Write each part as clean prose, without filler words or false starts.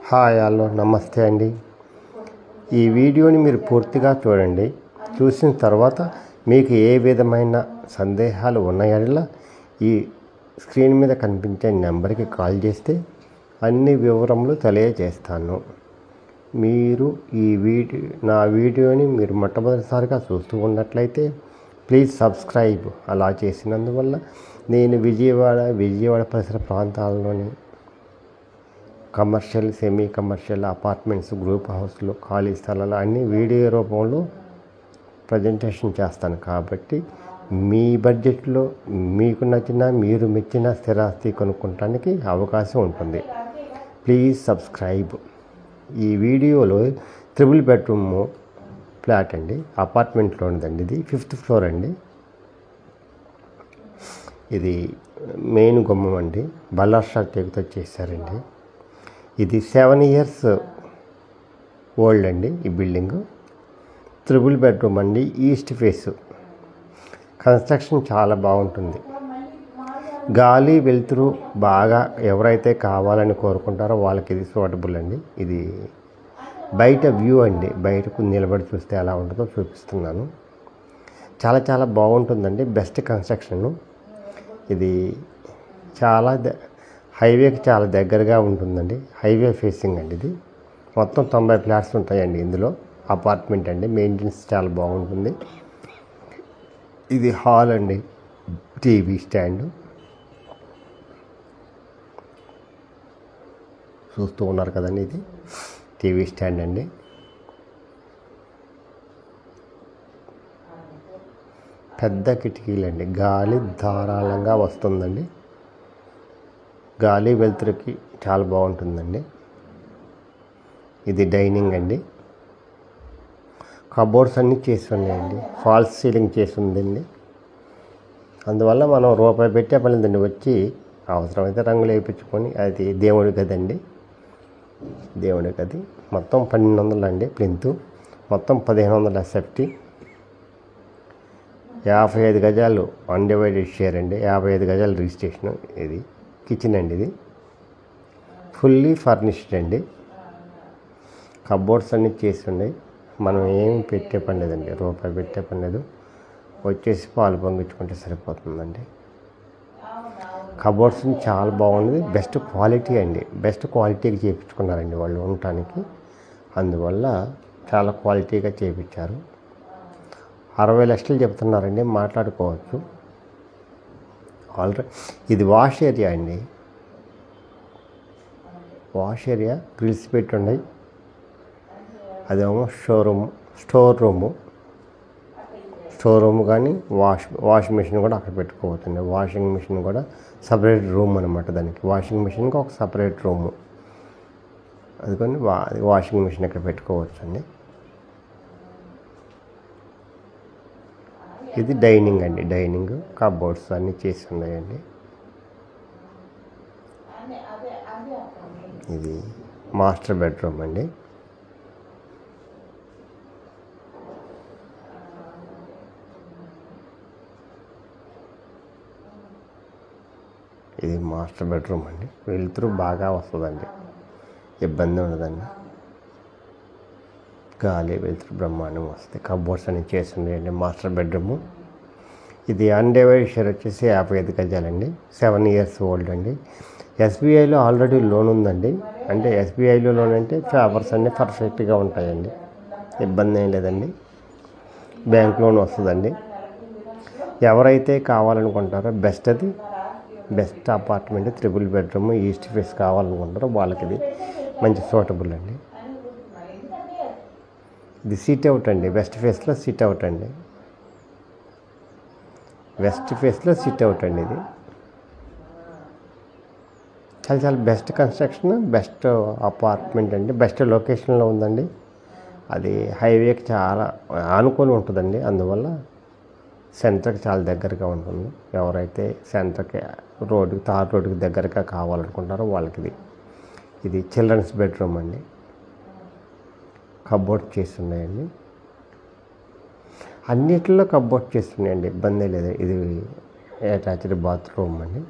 Hi hello నమస్తే అండి. ఈ వీడియోని మీరు పూర్తిగా చూడండి. చూసిన తర్వాత మీకు ఏ విధమైన సందేహాలు ఉన్నాయో ఈ స్క్రీన్ మీద కనిపించే నెంబర్కి కాల్ చేస్తే అన్ని వివరములు తెలియజేస్తాను. మీరు నా వీడియోని మీరు మొట్టమొదటిసారిగా చూస్తూ ఉన్నట్లయితే ప్లీజ్ సబ్స్క్రైబ్. అలా చేసినందువల్ల నేను విజయవాడ పరిసర ప్రాంతాల్లోని commercial, semi commercial apartments, group హౌస్లు, ఖాళీ స్థలాలు అన్నీ వీడియో రూపంలో ప్రజెంటేషన్ చేస్తాను. కాబట్టి మీ బడ్జెట్లో మీకు నచ్చిన, మీరు మెచ్చిన స్థిరాస్తి కొనుక్కోవడానికి అవకాశం ఉంటుంది. Please subscribe. ఈ వీడియోలో 3 బెడ్రూమ్ ఫ్లాట్ అండి, అపార్ట్మెంట్లో ఉందండి. ఇది 5th ఫ్లోర్ అండి. ఇది మెయిన్ గుమ్మం అండి, బల్లార్షా టేకుతో చేశారండి. ఇది 7 years ఓల్డ్ అండి. ఈ బిల్డింగు 3 బెడ్రూమ్ అండి, ఈస్ట్ ఫేస్. కన్స్ట్రక్షన్ చాలా బాగుంటుంది. గాలి వెలుతురు బాగా ఎవరైతే కావాలని కోరుకుంటారో వాళ్ళకి ఇది సూటబుల్ అండి. ఇది బయట వ్యూ అండి, బయటకు నిలబడి చూస్తే ఎలా ఉంటుందో చూపిస్తున్నాను. చాలా చాలా బాగుంటుందండి. Best construction. ఇది చాలా హైవేకి చాలా దగ్గరగా ఉంటుందండి. హైవే ఫేసింగ్ అండి. ఇది మొత్తం 90 ఫ్లాట్స్ ఉంటాయండి ఇందులో. అపార్ట్మెంట్ అండి. మెయింటెనెన్స్ చాలా బాగుంటుంది. ఇది హాల్ అండి, టీవీ స్టాండ్ చూస్తూ ఉన్నారు కదండి. ఇది టీవీ స్టాండ్ అండి. పెద్ద కిటికీలండి, గాలి ధారాళంగా వస్తుందండి. గాలి వెలుతురుకి చాలా బాగుంటుందండి. ఇది డైనింగ్ అండి. కబోర్డ్స్ అన్నీ చేసి ఉన్నాయండి. ఫాల్స్ సీలింగ్ చేసి ఉందండి. అందువల్ల మనం రూపాయి పెట్టే పని లేదండి. వచ్చి అవసరమైతే రంగులు వేయించుకొని, అది దేవుడి గది అండి. దేవుడి గది మొత్తం 1200 అండి. ప్లింత్ మొత్తం 1500 SFT. 55 గజాలు అన్డివైడెడ్ షేర్ అండి. 55 గజాలు రిజిస్ట్రేషన్. ఇది కిచెన్ అండి. ఇది ఫుల్లీ ఫర్నిష్డ్ అండి. కబోర్డ్స్ అన్నీ చేసి ఉన్నాయి. మనం ఏమి పెట్టే పని లేదండి, రూపాయి పెట్టే పని లేదు. వచ్చేసి పాలు పొంగించుకుంటే సరిపోతుందండి. కబోర్డ్స్ చాలా బాగుంది. బెస్ట్ క్వాలిటీ అండి. బెస్ట్ క్వాలిటీకి చేయించుకున్నారండి వాళ్ళు ఉండటానికి. అందువల్ల చాలా క్వాలిటీగా చేయించారు. 60 లక్షలు చెప్తున్నారండి, మాట్లాడుకోవచ్చు. ఆల్రెడీ ఇది వాష్ ఏరియా అండి. వాష్ ఏరియా, గ్రిల్స్ పెట్టి ఉన్నాయి. అదేమో స్టోర్ రూము కానీ వాష్ మిషన్ కూడా అక్కడ పెట్టుకోవచ్చండి. వాషింగ్ మిషన్ కూడా సపరేట్ రూమ్ అనమాట. దానికి వాషింగ్ మిషన్కి ఒక సపరేట్ రూము. అందుకని వాషింగ్ మిషన్ ఇక్కడ పెట్టుకోవచ్చండి. ఇది డైనింగ్ అండి. డైనింగ్ కబోర్డ్స్ అన్నీ చేసి ఉన్నాయండి. ఇది మాస్టర్ బెడ్రూమ్ అండి. ఇది మాస్టర్ బెడ్రూమ్ అండి. వెలుతురు బాగా వస్తుందండి, ఇబ్బంది ఉండదండి. గాలి వెలుతురు బ్రహ్మాండం వస్తుంది. కబోర్డ్స్ అన్ని చేసి ఉన్నాయండి. Master bedroom. ఇది అన్డివైడెడ్ షేర్ వచ్చేసి 55 గజాలండి. 7 years ఓల్డ్ అండి. SBIలో ఆల్రెడీ లోన్ ఉందండి. అంటే SBIలో లోన్ అంటే పేపర్స్ అన్నీ పర్ఫెక్ట్గా ఉంటాయండి, ఇబ్బంది ఏం లేదండి. బ్యాంక్ లోన్ వస్తుందండి. ఎవరైతే కావాలనుకుంటారో best apartment 3 bedroom east face కావాలనుకుంటారో వాళ్ళకి ఇది మంచి సూటబుల్ అండి. ఇది సీట్ అవుట్ అండి. వెస్ట్ ఫేస్లో సీట్ అవుట్ అండి. వెస్ట్ ఫేస్లో సీట్ అవుట్ అండి. ఇది చాలా చాలా బెస్ట్ కన్స్ట్రక్షన్, బెస్ట్ అపార్ట్మెంట్ అండి. బెస్ట్ లొకేషన్లో ఉందండి. అది హైవేకి చాలా ఆనుకొని ఉంటుందండి. అందువల్ల సెంటర్కి చాలా దగ్గరగా ఉంటుంది. ఎవరైతే సెంటర్కి తార్ రోడ్డుకి దగ్గరగా కావాలనుకుంటారో వాళ్ళకి ఇది చిల్డ్రన్స్ బెడ్రూమ్ అండి. కబోర్డ్ చేసి ఉన్నాయండి. అన్నిటిలో కబోర్డ్ చేస్తున్నాయండి, ఇబ్బంది లేదు. ఇది అటాచ్డ్ బాత్రూమ్ అండి.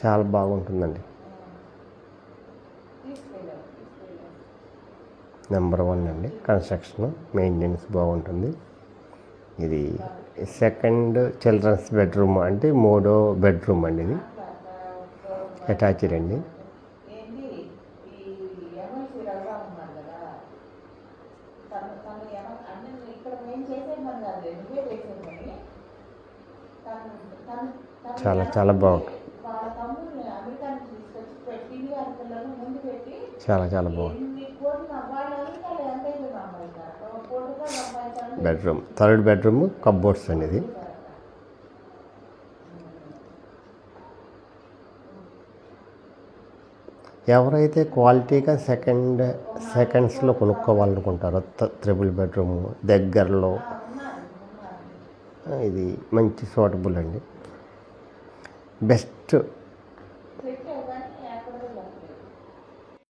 చాలా బాగుంటుందండి. నెంబర్ 1 అండి. కన్స్ట్రక్షన్ మెయింటెనెన్స్ బాగుంటుంది. ఇది సెకండ్ చిల్డ్రన్స్ బెడ్రూమ్ అంటే 3వ బెడ్రూమ్ అండి. ఇది అటాచ్డ్ అండి. చాలా చాలా బాగుంటుంది. చాలా చాలా బాగుంది. బెడ్రూమ్, థర్డ్ బెడ్రూమ్ కప్బోర్డ్స్ అండి. ఇది ఎవరైతే క్వాలిటీగా సెకండ్స్లో కొనుక్కోవాలనుకుంటారో త్రిబుల్ బెడ్రూమ్ దగ్గరలో ఇది మంచి సూటబుల్ అండి. బెస్ట్